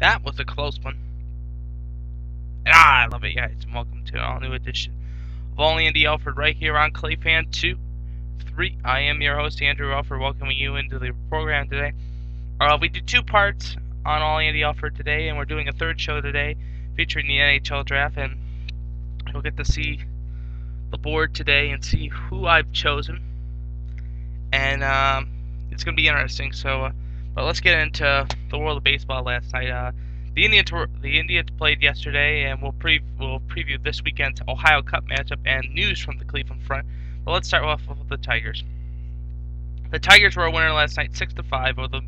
That was a close one. I love it, guys. And welcome to an all-new edition of All Andy Alfred right here on ClayFan 2-3. I am your host, Andrew Alfred, welcoming you into the program today. We did two parts on All Andy Alfred today, and we're doing a third show today featuring the NHL draft, and you'll get to see the board today and see who I've chosen. And it's going to be interesting. But let's get into the world of baseball last night. The Indians played yesterday, and we'll preview this weekend's Ohio Cup matchup and news from the Cleveland front. But let's start off with the Tigers. The Tigers were a winner last night, 6-5 over the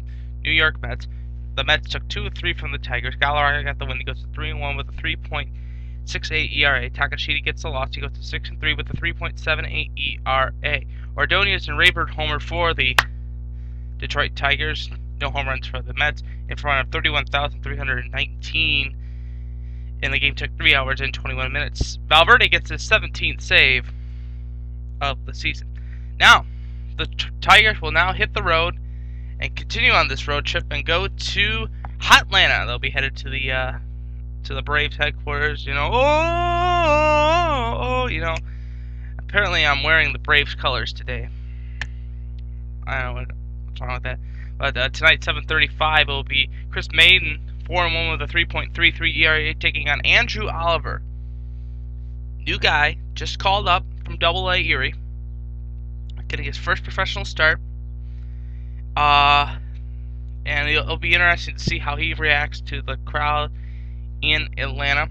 New York Mets. The Mets took 2 of 3 from the Tigers. Galarraga got the win. He goes to 3-1 with a 3.68 ERA. Takashita gets the loss. He goes to 6-3 with a 3.78 ERA. Ordonez and Rayburn homered for the Detroit Tigers. No home runs for the Mets in front of 31,319. And the game took 3 hours and 21 minutes. Valverde gets his 17th save of the season. Now, the Tigers will now hit the road and continue on this road trip and go to Atlanta. They'll be headed to the Braves headquarters. You know, you know. Apparently, I'm wearing the Braves colors today. I don't know what's wrong with that. But tonight, 7:35, it will be Chris Maiden, 4-1 with a 3.33 ERA, taking on Andrew Oliver. New guy, just called up from Double-A Erie. Getting his first professional start. And it'll be interesting to see how he reacts to the crowd in Atlanta.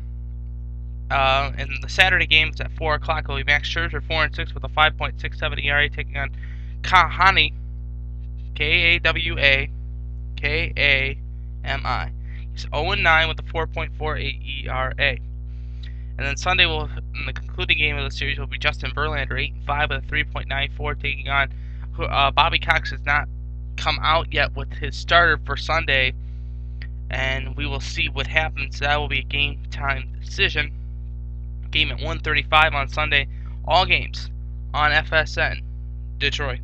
And the Saturday game is at 4 o'clock. It'll be Max Scherzer, 4-6 with a 5.67 ERA, taking on Kahani. Kawakami. He's 0-9 with a 4.48 ERA. And then Sunday, in the concluding game of the series, will be Justin Verlander, 8-5 with a 3.94, taking on Bobby Cox. Has not come out yet with his starter for Sunday, and we will see what happens. That will be a game-time decision. Game at 1:35 on Sunday. All games on FSN Detroit.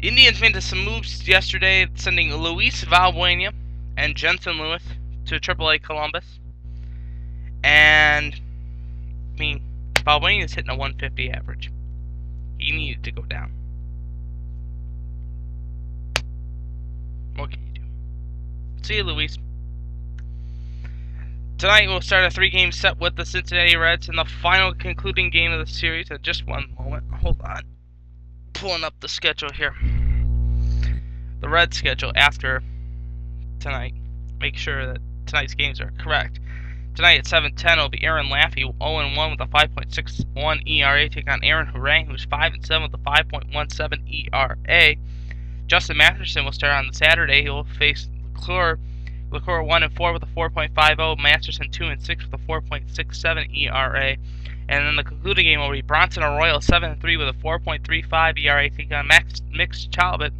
Indians made some moves yesterday, sending Luis Valbuena and Jensen Lewis to AAA Columbus. And, I mean, Valbuena is hitting a 150 average. He needed to go down. What can you do? See you, Luis. Tonight we'll start a 3-game set with the Cincinnati Reds in the final concluding game of the series. At just one moment. Hold on. Pulling up the schedule here. The Reds schedule after tonight. Make sure that tonight's games are correct. Tonight at 7:10 will be Aaron Laffey, 0-1 with a 5.61 ERA, taking on Aaron Harang, who's 5-7 with a 5.17 ERA. Justin Masterson will start on the Saturday. He will face LaCour 1-4 with a 4.50. Masterson 2-6 with a 4.67 ERA. And then the concluding game will be Bronson Arroyo, 7-3 with a 4.35 ERA, taking on Mix Chalobah,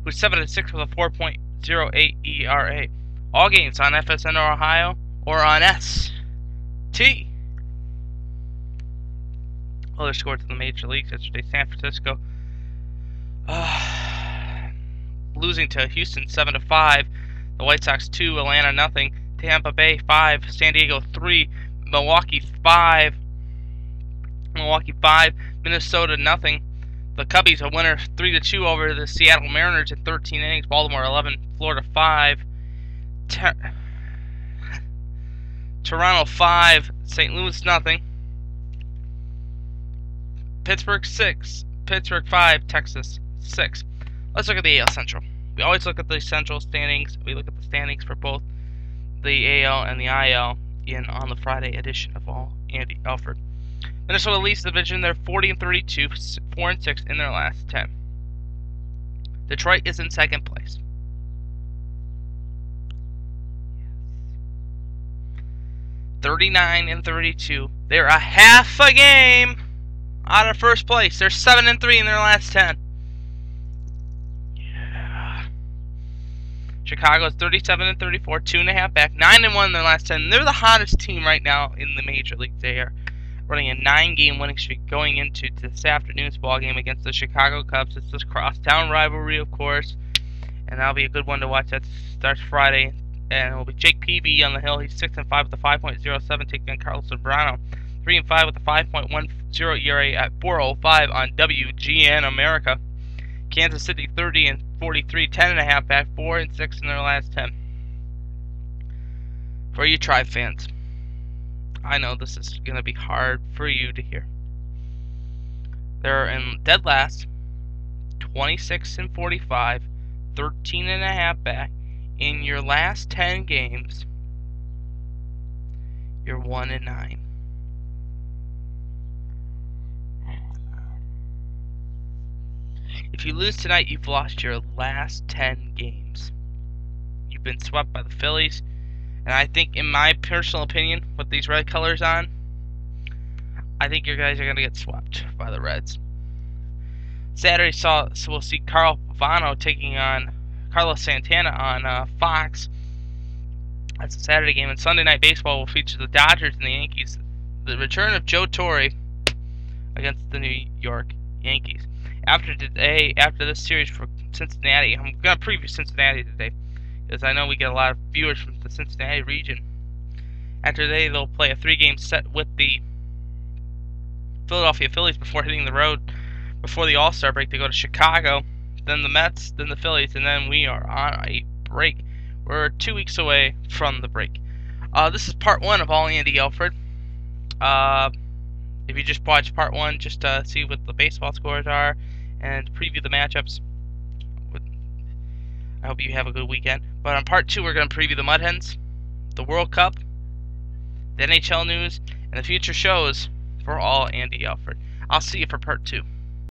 who's 7-6 with a 4.08 ERA. All games on FSN Ohio or on ST. Other scores in the major leagues yesterday: San Francisco losing to Houston 7-5. The White Sox 2, Atlanta nothing. Tampa Bay 5, San Diego 3, Milwaukee 5. Minnesota nothing. The Cubbies a winner 3-2 over the Seattle Mariners in 13 innings. Baltimore 11, Florida 5. Toronto 5, St. Louis nothing. Pittsburgh 6, Pittsburgh 5, Texas 6. Let's look at the AL Central. We always look at the Central standings. We look at the standings for both the AL and the IL on the Friday edition of All Andy Alfred. Minnesota leads the division. They're 40-32, 4-6 in their last 10. Detroit is in second place. 39-32. They're a half a game out of first place. They're 7-3 in their last 10. Yeah. Chicago's 37-34, 2.5 back, 9-1 in their last 10. They're the hottest team right now in the major league. They are running a 9-game winning streak going into this afternoon's ball game against the Chicago Cubs. It's this crosstown rivalry, of course, and that'll be a good one to watch. That starts Friday and it will be Jake Peavy on the hill. He's 6-5 with a 5.07, taking on Carlos Zambrano, 3-5 with a 5.10 ERA at 4.05 on WGN America. Kansas City 30-43, 10.5 back, 4-6 in their last 10. For you Tribe fans, I know this is going to be hard for you to hear. They're in dead last, 26-45, 13.5 back. In your last 10 games, you're 1-9. If you lose tonight, you've lost your last 10 games. You've been swept by the Phillies, and I think, in my personal opinion, with these red colors on, I think your guys are going to get swept by the Reds. Saturday we'll see Carl Pavano taking on Carlos Santana on Fox. That's a Saturday game. And Sunday Night Baseball will feature the Dodgers and the Yankees. The return of Joe Torre against the New York Yankees. After this series for Cincinnati, I'm going to preview Cincinnati today, because I know we get a lot of viewers from the Cincinnati region. After today, they'll play a 3-game set with the Philadelphia Phillies before hitting the road before the All-Star break. They go to Chicago, then the Mets, then the Phillies, and then we are on a break. We're 2 weeks away from the break. This is part 1 of All Andy Alfred. If you just watched part 1, just to see what the baseball scores are and preview the matchups, I hope you have a good weekend. But on part 2, we're going to preview the Mud Hens, the World Cup, the NHL news, and the future shows for All Andy Alfred. I'll see you for part 2.